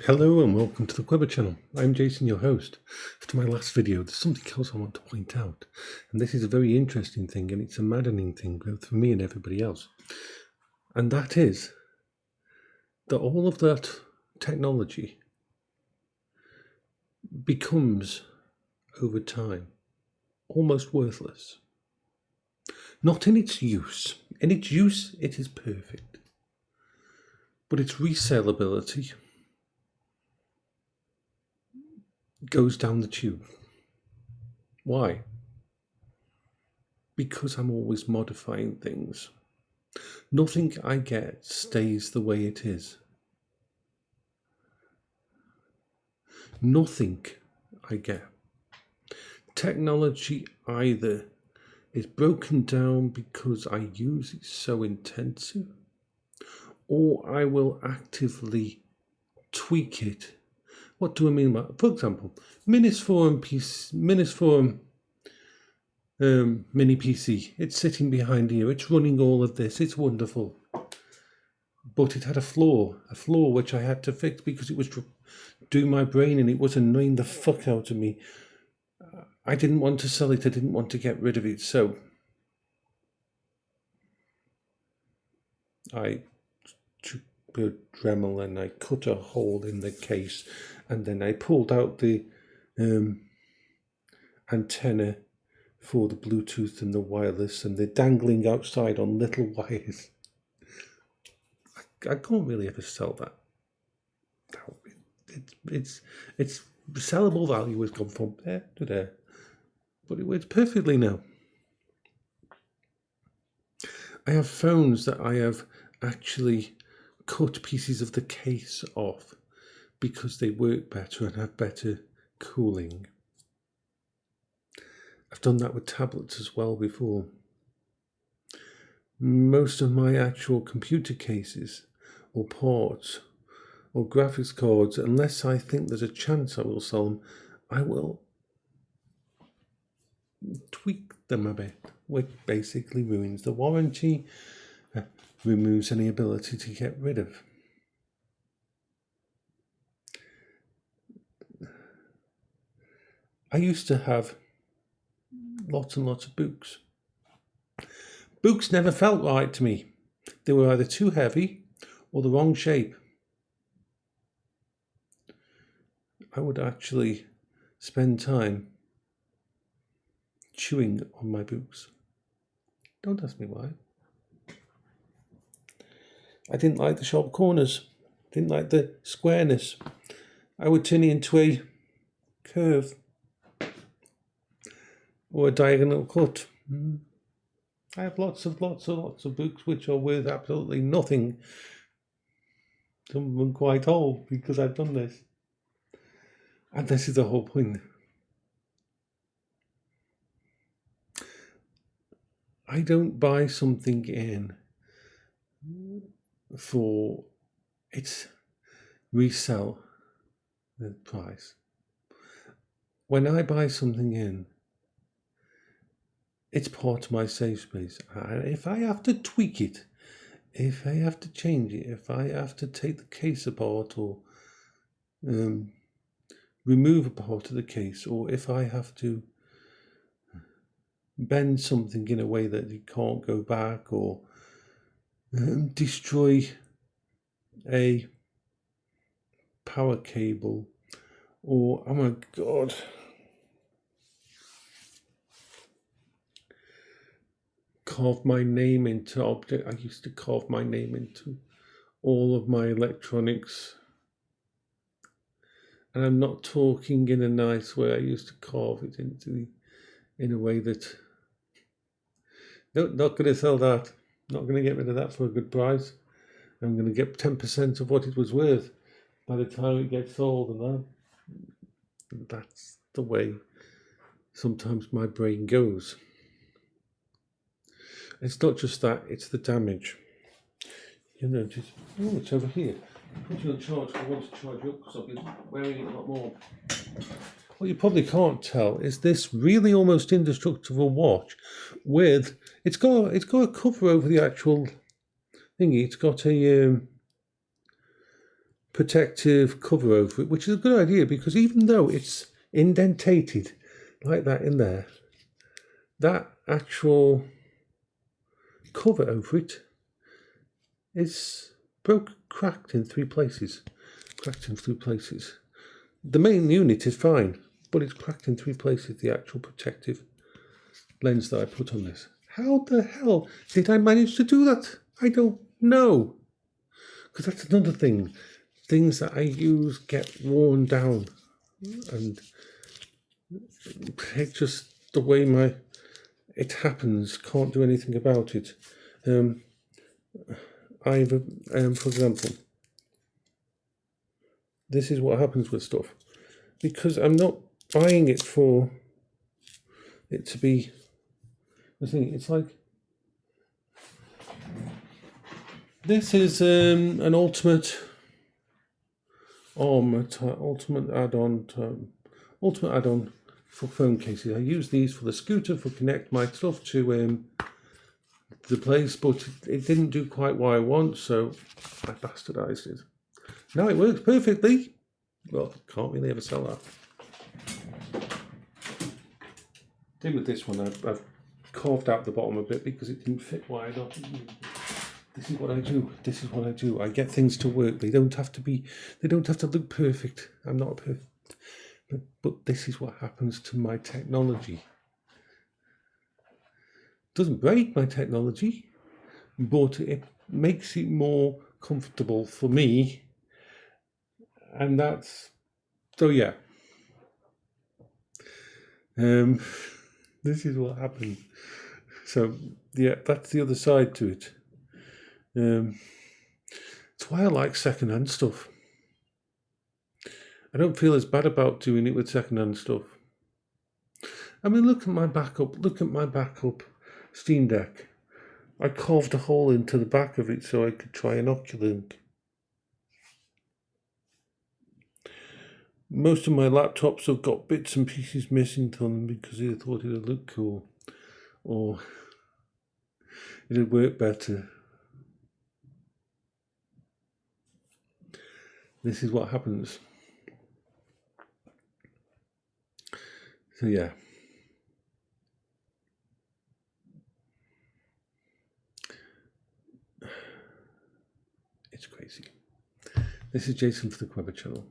Hello and welcome to the Quibber channel. I'm Jason, your host. After my last video, there's something else I want to point out. And this is a very interesting thing, and it's a maddening thing, both for me and everybody else. And that is that all of that technology becomes, over time, almost worthless. Not in its use. In its use, it is perfect. But its resaleability goes down the tube. Why? Because I'm always modifying things. Nothing I get stays the way it is. Nothing I get. Technology either is broken down because I use it so intensive, or I will actively tweak it. What do I mean by that? For example, Minisforum mini PC. It's sitting behind here. It's running all of this. It's wonderful. But it had a flaw which I had to fix because it was doing my brain and it was annoying the fuck out of me. I didn't want to sell it. I didn't want to get rid of it. So I took a Dremel and I cut a hole in the case, and then I pulled out the antenna for the Bluetooth and the wireless, and they're dangling outside on little wires. I can't really ever sell that. It's sellable value has gone from there to there, but it works perfectly now. I have phones that I have actually cut pieces of the case off because they work better and have better cooling. I've done that with tablets as well before. Most of my actual computer cases or ports or graphics cards, unless I think there's a chance I will sell them, I will tweak them a bit, which basically ruins the warranty, removes any ability to get rid of. I used to have lots and lots of books. Books never felt right to me. They were either too heavy or the wrong shape. I would actually spend time chewing on my books. Don't ask me why. I didn't like the sharp corners, didn't like the squareness. I would turn it into a curve or a diagonal cut. I have lots of books which are worth absolutely nothing. Some of them quite old because I've done this. And this is the whole point. I don't buy something in for its resell the price. When I buy something in, it's part of my safe space. If I have to tweak it, if I have to change it, if I have to take the case apart or remove a part of the case, or if I have to bend something in a way that it can't go back, or destroy a power cable, or oh my god, carve my name into object. I used to carve my name into all of my electronics, and I'm not talking in a nice way. I used to carve it in a way that not going to sell that. Not going to get rid of that for a good price. I'm going to get 10% of what it was worth by the time it gets sold, and that's the way sometimes my brain goes. It's not just that, it's the damage. You notice, oh, it's over here. Put you on charge if I want to charge you up because I'll be wearing it a lot more. What you probably can't tell is this really almost indestructible watch with, it's got a cover over the actual thingy. It's got a protective cover over it, which is a good idea, because even though it's indentated like that in there, that actual cover over it is cracked in 3 places. The main unit is fine, but it's cracked in 3 places, the actual protective lens that I put on this. How the hell did I manage to do that? I don't know. Because that's another thing. Things that I use get worn down, and it just, the way it happens, can't do anything about it. For example, this is what happens with stuff, because I'm not buying it for it to be the thing. It's like, this is an ultimate add-on for phone cases. I use these for the scooter for connect my stuff to the place, but it didn't do quite what I want, so I bastardized it. Now it works perfectly. Well, can't really ever sell that. Thing with this one, I've carved out the bottom a bit because it didn't fit wide up. This is what I do. I get things to work. They don't have to look perfect. I'm not perfect. But this is what happens to my technology. It doesn't break my technology, but it makes it more comfortable for me. And that's, so yeah. This is what happened. So yeah, that's the other side to it. That's why I like secondhand stuff. I don't feel as bad about doing it with secondhand stuff. I mean, look at my backup Steam Deck. I carved a hole into the back of it so I could try an Oculink. Most of my laptops have got bits and pieces missing to them because they thought it would look cool, or it would work better. This is what happens. So yeah. It's crazy. This is Jason for the Queber channel.